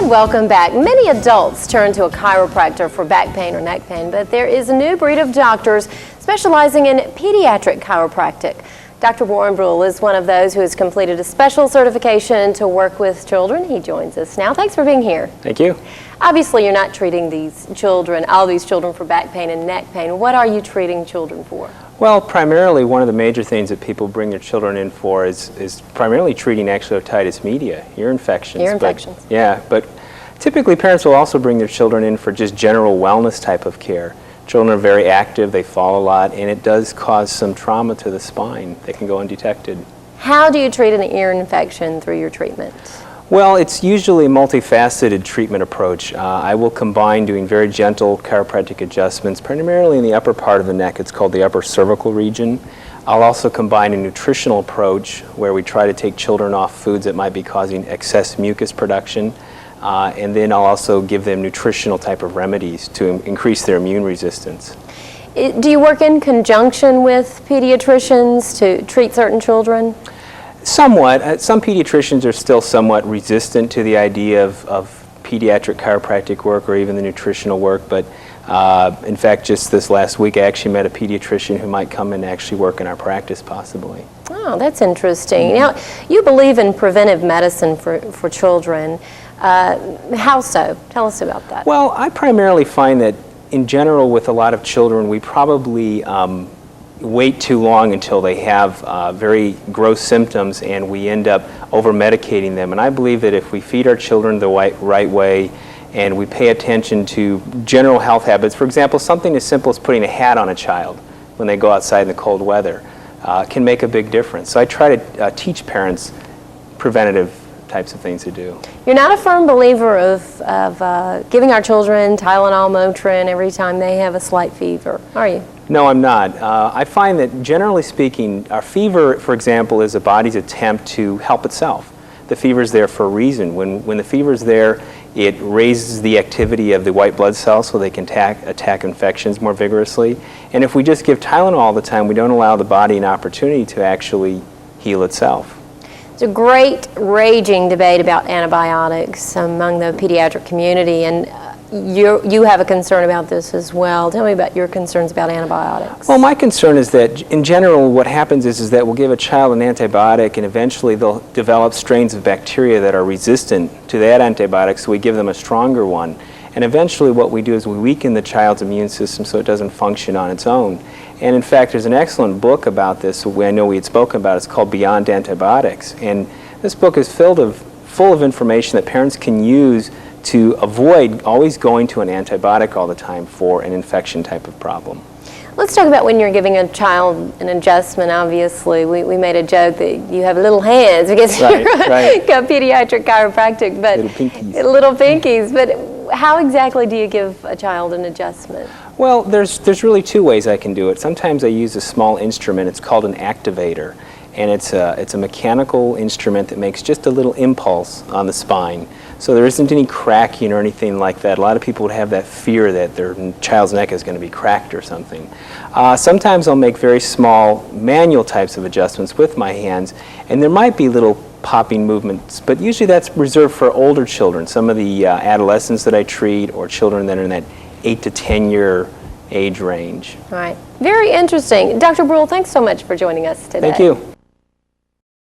welcome back. Many adults turn to a chiropractor for back pain or neck pain, but there is a new breed of doctors specializing in pediatric chiropractic. Dr. Bruhl is one of those who has completed a special certification to work with children. He joins us now. Thanks for being here. Thank you. Obviously, you're not treating these children, all these children for back pain and neck pain. What are you treating children for? Well, primarily one of the major things that people bring their children in for is primarily treating actually otitis media, ear infections. But typically parents will also bring their children in for just general wellness type of care. Children are very active, they fall a lot, and it does cause some trauma to the spine that can go undetected. How do you treat an ear infection through your treatment? Well, it's usually a multifaceted treatment approach. I will combine doing very gentle chiropractic adjustments, primarily in the upper part of the neck. It's called the upper cervical region. I'll also combine a nutritional approach where we try to take children off foods that might be causing excess mucus production. And then I'll also give them nutritional type of remedies to increase their immune resistance. Do you work in conjunction with pediatricians to treat certain children? Somewhat. Some pediatricians are still somewhat resistant to the idea of pediatric chiropractic work or even the nutritional work, but in fact just this last week I actually met a pediatrician who might come and actually work in our practice possibly. Oh, that's interesting. Now, you believe in preventive medicine for children. How so? Tell us about that. Well, I primarily find that in general with a lot of children we probably wait too long until they have very gross symptoms and we end up over-medicating them. And I believe that if we feed our children the right way and we pay attention to general health habits, for example, something as simple as putting a hat on a child when they go outside in the cold weather can make a big difference. So I try to teach parents preventative types of things to do. You're not a firm believer of giving our children Tylenol, Motrin every time they have a slight fever, are you? No, I'm not. I find that generally speaking, our fever, for example, is the body's attempt to help itself. The fever is there for a reason. When the fever is there, it raises the activity of the white blood cells so they can attack infections more vigorously. And if we just give Tylenol all the time, we don't allow the body an opportunity to actually heal itself. There's a great raging debate about antibiotics among the pediatric community, and you have a concern about this as well. Tell me about your concerns about antibiotics. Well, my concern is that in general what happens is that we'll give a child an antibiotic and eventually they'll develop strains of bacteria that are resistant to that antibiotic, so we give them a stronger one. And eventually what we do is we weaken the child's immune system so it doesn't function on its own. And in fact, there's an excellent book about this. I know we had spoken about it. It's called Beyond Antibiotics. And this book is full of information that parents can use to avoid always going to an antibiotic all the time for an infection type of problem. Let's talk about when you're giving a child an adjustment. Obviously, we made a joke that you have little hands because you're a pediatric chiropractic, but little pinkies. But how exactly do you give a child an adjustment? Well, there's really two ways I can do it. Sometimes I use a small instrument. It's called an activator, and it's a mechanical instrument that makes just a little impulse on the spine. So there isn't any cracking or anything like that. A lot of people would have that fear that their child's neck is going to be cracked or something. Sometimes I'll make very small manual types of adjustments with my hands, and there might be little popping movements, but usually that's reserved for older children, some of the adolescents that I treat or children that are in that 8 to 10 year age range. Right. Very interesting. Dr. Bruhl, thanks so much for joining us today. Thank you.